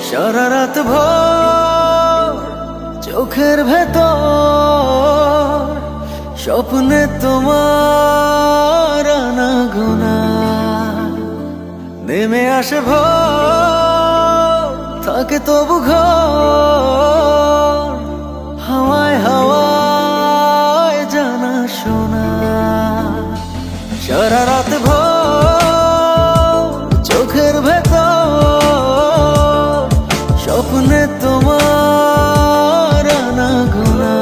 সারা রাত ভোর চোখের ভেতর স্বপ্নে তোমার আনাগোনা নেমে আসে ভোর থাকে তবু ঘর হাওয়ায় হাওয়ায় জানা শোনা সারা রাত ভোর চোখের ভেতর স্বপ্নে তোমার আনাগোনা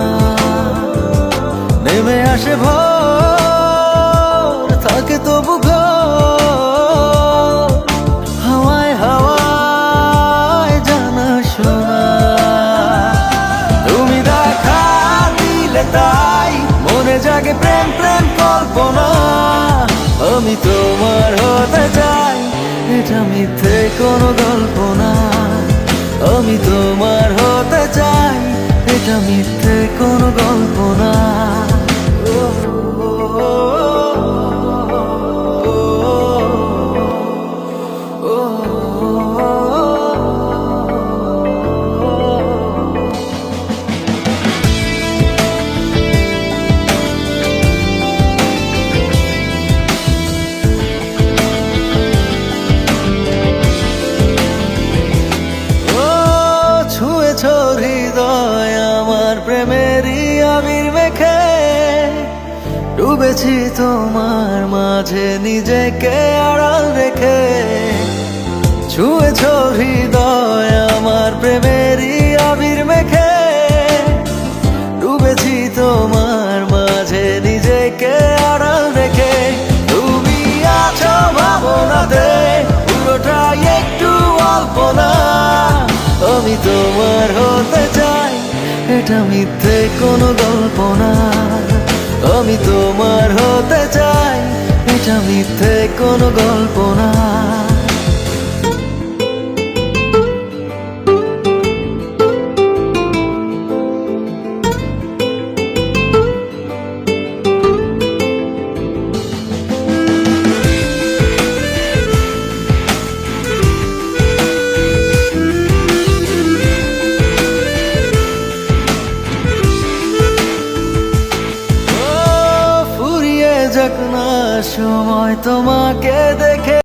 নেমে আসে ভোর থাকে তবু ঘর হাওয়ায় হাওয়ায় জানা শোনা তুমি দেখা দিলে তাই মনে জাগে প্রেম প্রেম কল্পনা আমি তোমার হতে চাই এটা মিথ্যে কোনো গল্প না আমি তোমার হতে চাই এটা মিথ্যে কোনো গল্প না হৃদয় আমার প্রেমেরই আবির মেখে ডুবেছি তোমার মাঝে নিজেকে আড়াল রেখে ছুঁয়েছ হৃদয় আমার প্রেমেরই আবির মেখে ডুবেছি তোমার মাঝে নিজেকে আড়াল রেখে তুমি আছো ভাবনাতে পুরোটাই একটু অল্প না আমি তোমার হতে চাই এটা মিথ্যে কোনো গল্প না আমি তোমার হতে চাই এটা মিথ্যে কোনো গল্প না যাক না সময় তোমাকে দেখে